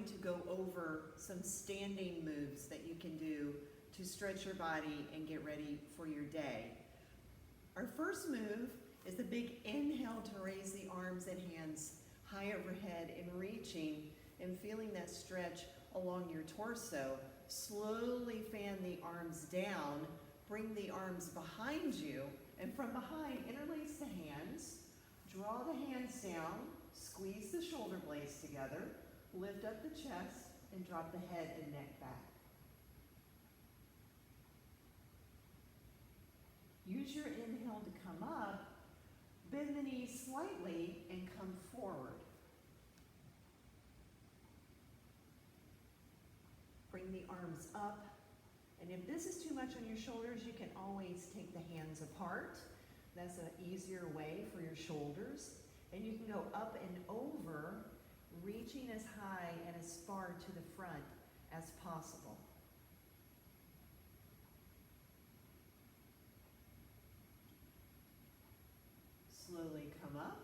to go over some standing moves that you can do to stretch your body and get ready for your day. Our first move is the big inhale to raise the arms and hands high overhead and reaching and feeling that stretch along your torso. Slowly fan the arms down, bring the arms behind you, and from behind, interlace the hands, draw the hands down, squeeze the shoulder blades together, lift up the chest, and drop the head and neck back. Use your inhale to come up, bend the knees slightly, and come forward. Bring the arms up, and if this is too much on your shoulders, you can always take the hands apart. That's an easier way for your shoulders. And you can go up and over, reaching as high and as far to the front as possible. Slowly come up.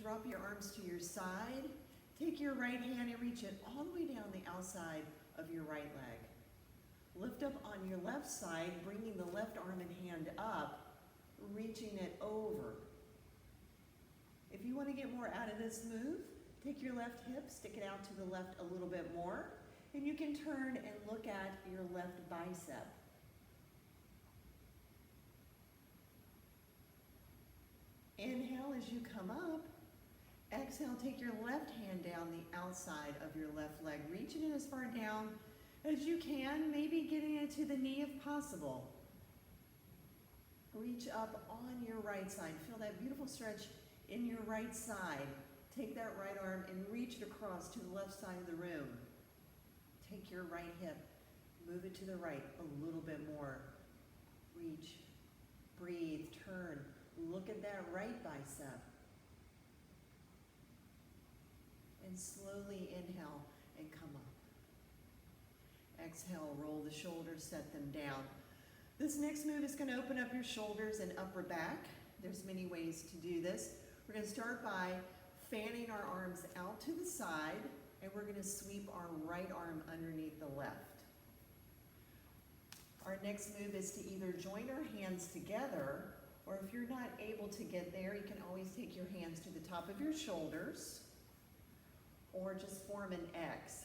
Drop your arms to your side. Take your right hand and reach it all the way down the outside of your right leg. Lift up on your left side, bringing the left arm and hand up, reaching it over. If you want to get more out of this move, take your left hip, stick it out to the left a little bit more, and you can turn and look at your left bicep. Inhale as you come up. Exhale, take your left hand down the outside of your left leg, reaching it as far down as you can, maybe getting it to the knee if possible. Reach up on your right side. Feel that beautiful stretch in your right side. Take that right arm and reach it across to the left side of the room. Take your right hip, move it to the right a little bit more. Reach, breathe, turn. Look at that right bicep. And slowly inhale and come up. Exhale, roll the shoulders, set them down. This next move is going to open up your shoulders and upper back. There's many ways to do this. We're going to start by fanning our arms out to the side, and we're going to sweep our right arm underneath the left. Our next move is to either join our hands together, or if you're not able to get there, you can always take your hands to the top of your shoulders, or just form an X.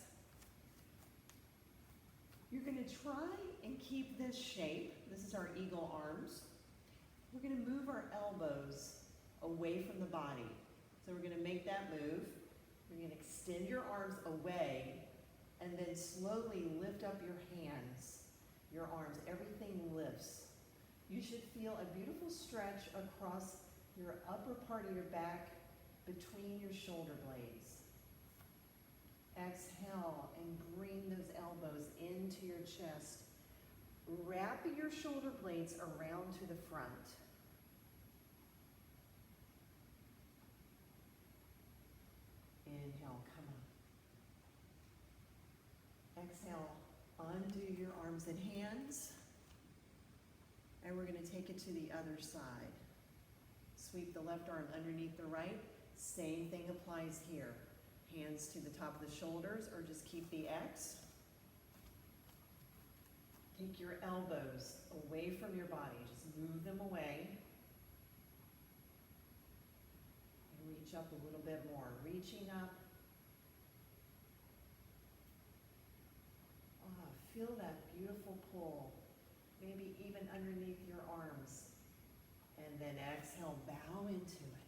You're going to try and keep this shape. This is our eagle arms. We're going to move our elbows away from the body. So we're going to make that move. You're going to extend your arms away and then slowly lift up your hands, your arms. Everything lifts. You should feel a beautiful stretch across your upper part of your back between your shoulder blades. Exhale and bring those elbows into your chest. Wrap your shoulder blades around to the front. Inhale, come up. Exhale, undo your arms and hands. And we're going to take it to the other side. Sweep the left arm underneath the right. Same thing applies here. Hands to the top of the shoulders, or just keep the X. Take your elbows away from your body. Just move them away. And reach up a little bit more. Reaching up. Feel that beautiful pull. Maybe even underneath your arms. And then exhale, bow into it.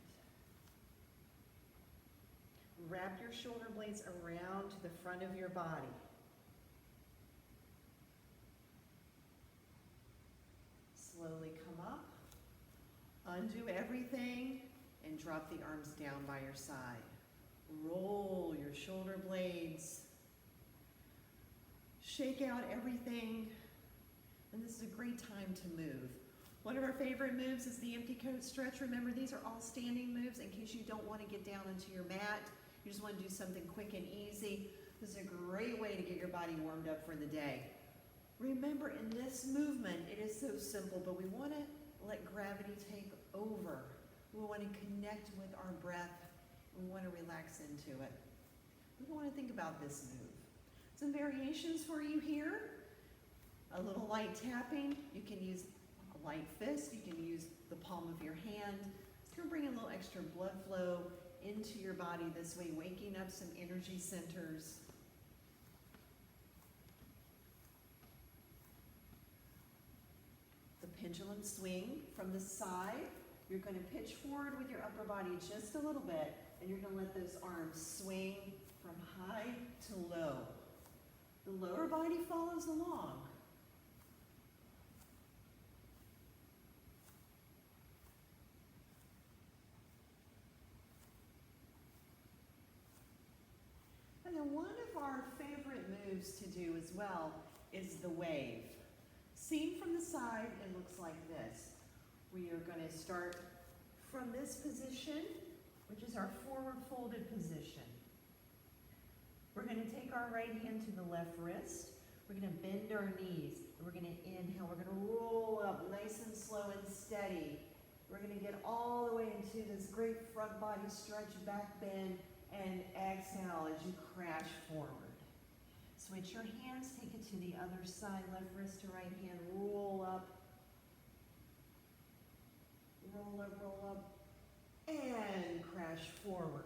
Wrap your shoulder blades around to the front of your body. Slowly come up. Undo everything and drop the arms down by your side. Roll your shoulder blades. Shake out everything. And this is a great time to move. One of our favorite moves is the empty coat stretch. Remember, these are all standing moves in case you don't want to get down into your mat. You just want to do something quick and easy. This is a great way to get your body warmed up for the day. Remember, in this movement, it is so simple, but we want to let gravity take over. We want to connect with our breath. We want to relax into it. We don't want to think about this move. Some variations for you here. A little light tapping. You can use a light fist. You can use the palm of your hand. It's going to bring a little extra blood flow into your body this way, waking up some energy centers. The pendulum swing from the side. You're going to pitch forward with your upper body just a little bit, and you're going to let those arms swing from high to low. The lower body follows along. And then one of our favorite moves to do as well is the wave. Seen from the side, it looks like this. We are going to start from this position, which is our forward folded position. We're going to take our right hand to the left wrist. We're going to bend our knees. We're going to inhale. We're going to roll up nice and slow and steady. We're going to get all the way into this great front body stretch, back bend, and exhale as you crash forward. Switch your hands, take it to the other side, left wrist to right hand, roll up, and crash forward.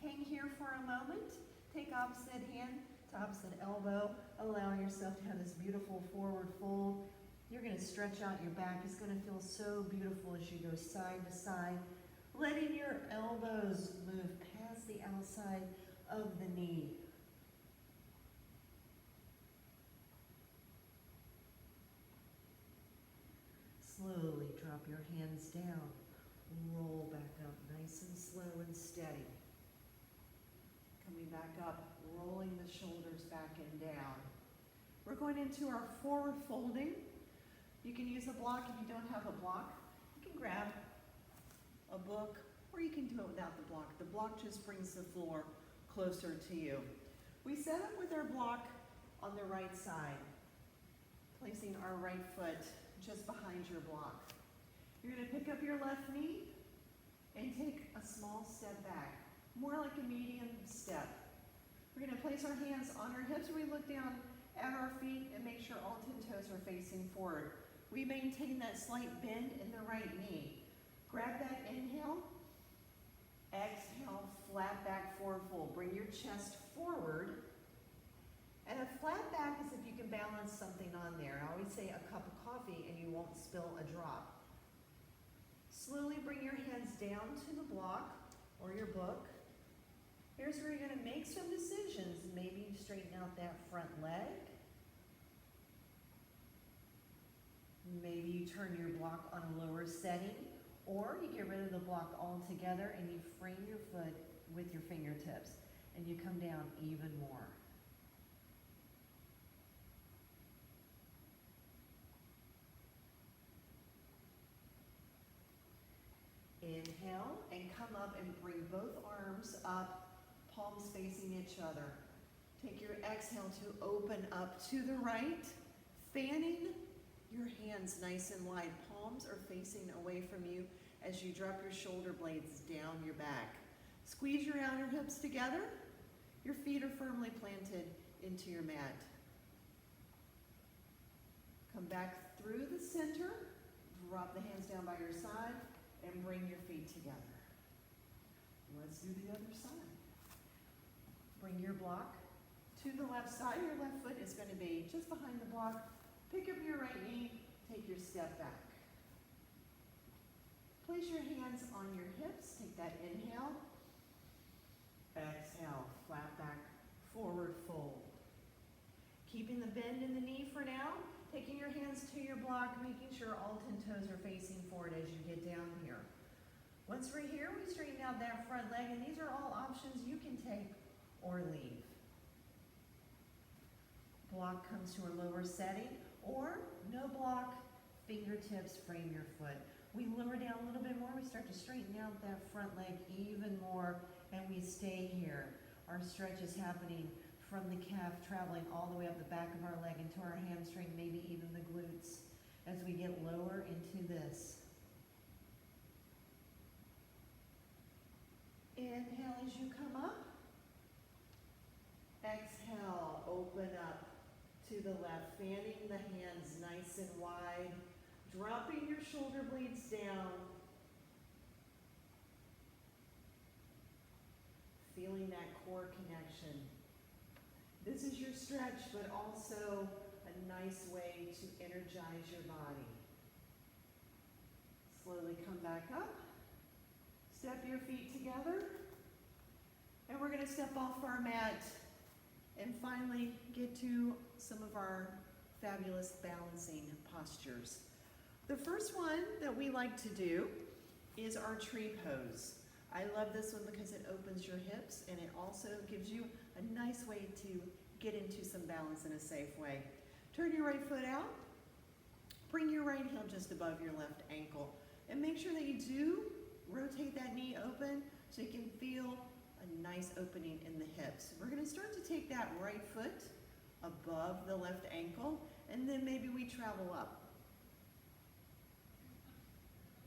Hang here for a moment, take opposite hand to opposite elbow, allow yourself to have this beautiful forward fold. You're going to stretch out your back. It's going to feel so beautiful as you go side to side, letting your elbows move past the outside of the knee. Slowly drop your hands down. Roll back up nice and slow and steady. Coming back up, rolling the shoulders back and down. We're going into our forward folding. You can use a block if you don't have a block. You can grab a book, or you can do it without the block. The block just brings the floor closer to you. We set up with our block on the right side, placing our right foot just behind your block. You're going to pick up your left knee and take a small step back, more like a medium step. We're going to place our hands on our hips. We look down at our feet and make sure all 10 toes are facing forward. We maintain that slight bend in the right knee. Grab that inhale. Exhale, flat back, forward fold. Bring your chest forward. And a flat back is if you can balance something on there. I always say a cup of coffee and you won't spill a drop. Slowly bring your hands down to the block or your book. Here's where you're going to make some decisions. Maybe you straighten out that front leg. Maybe you turn your block on a lower setting, or you get rid of the block altogether and you frame your foot with your fingertips and you come down even more. Inhale and come up and bring both arms up, palms facing each other. Take your exhale to open up to the right, fanning your hands nice and wide. Palms are facing away from you as you drop your shoulder blades down your back. Squeeze your outer hips together. Your feet are firmly planted into your mat. Come back through the center. Drop the hands down by your side and bring your feet together. Let's do the other side. Bring your block to the left side. Your left foot is going to be just behind the block. Pick up your right knee, take your step back. Place your hands on your hips, take that inhale. Exhale, flat back, forward fold. Keeping the bend in the knee for now, taking your hands to your block, making sure all 10 toes are facing forward as you get down here. Once we're here, we straighten out that front leg, and these are all options you can take or leave. Block comes to a lower setting, or no block, fingertips frame your foot. We lower down a little bit more, we start to straighten out that front leg even more, and we stay here. Our stretch is happening from the calf, traveling all the way up the back of our leg into our hamstring, maybe even the glutes, as we get lower into this. Inhale as you come up. Exhale, open up to the left, fanning the hands nice and wide, dropping your shoulder blades down, feeling that core connection. This is your stretch, but also a nice way to energize your body. Slowly come back up, step your feet together, and we're going to step off our mat and finally get to some of our fabulous balancing postures. The first one that we like to do is our tree pose. I love this one because it opens your hips and it also gives you a nice way to get into some balance in a safe way. Turn your right foot out, bring your right heel just above your left ankle, and make sure that you do rotate that knee open so you can feel a nice opening in the hips. We're going to start to take that right foot above the left ankle, and then maybe we travel up,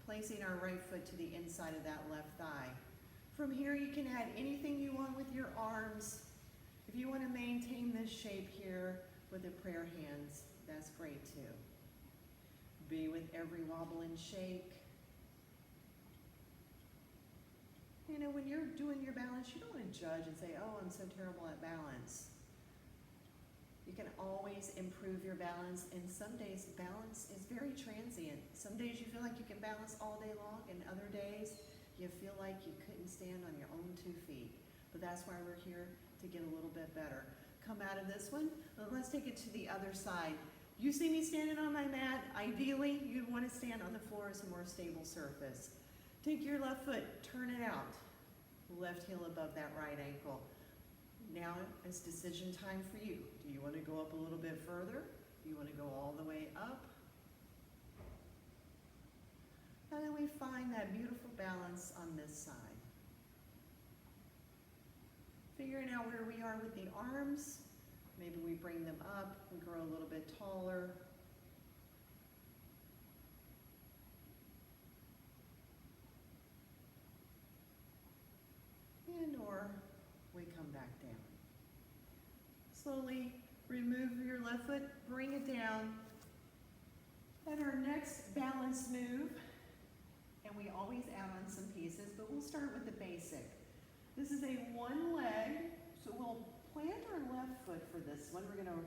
placing our right foot to the inside of that left thigh. From here, you can add anything you want with your arms. If you want to maintain this shape here with the prayer hands, that's great too. Be with every wobble and shake. You know, when you're doing your balance, you don't want to judge and say, oh, I'm so terrible at balance. You can always improve your balance, and some days balance is very transient. Some days you feel like you can balance all day long, and other days you feel like you couldn't stand on your own 2 feet. But that's why we're here, to get a little bit better. Come out of this one, let's take it to the other side. You see me standing on my mat, ideally you'd want to stand on the floor as a more stable surface. Take your left foot, turn it out. Left heel above that right ankle. Now it's decision time for you. Do you want to go up a little bit further? Do you want to go all the way up? And then we find that beautiful balance on this side. Figuring out where we are with the arms. Maybe we bring them up and grow a little bit taller. And or we come back down. Slowly remove your left foot, bring it down. And our next balance move, and we always add on some pieces, but we'll start with the basic. This is a one leg, so we'll plant our left foot for this one. We're going to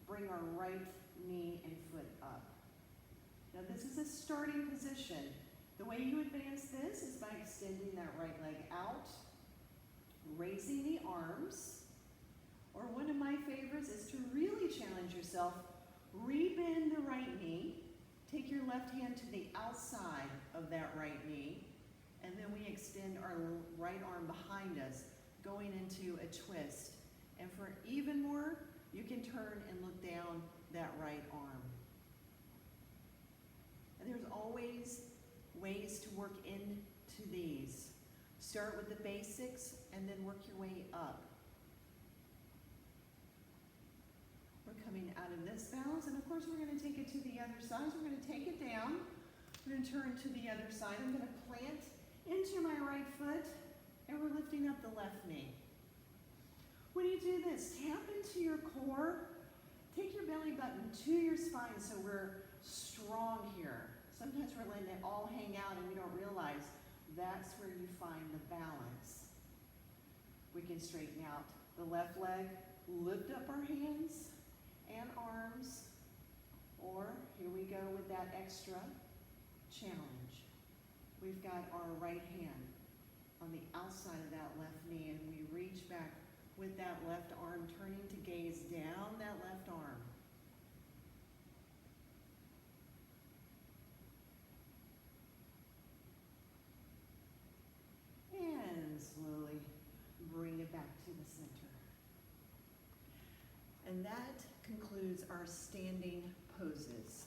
bring our right knee and foot up. Now this is a starting position. The way you advance this is by extending that right leg out, raising the arms, or one of my favorites is to really challenge yourself. Rebend the right knee, take your left hand to the outside of that right knee, and then we extend our right arm behind us, going into a twist. And for even more, you can turn and look down that right arm. And there's always ways to work into these. Start with the basics and then work your way up. We're coming out of this balance, and of course we're going to take it to the other side. So we're going to take it down. We're going to turn to the other side. I'm going to plant into my right foot, and we're lifting up the left knee. When you do this, tap into your core. Take your belly button to your spine so we're strong here. Sometimes we're letting it all hang out and we don't realize that's where you find the balance. We can straighten out the left leg, lift up our hands and arms, or here we go with that extra challenge. We've got our right hand on the outside of that left knee, and we reach back with that left arm, turning to gaze down that left arm. And slowly bring it back to the center. And that concludes our standing poses.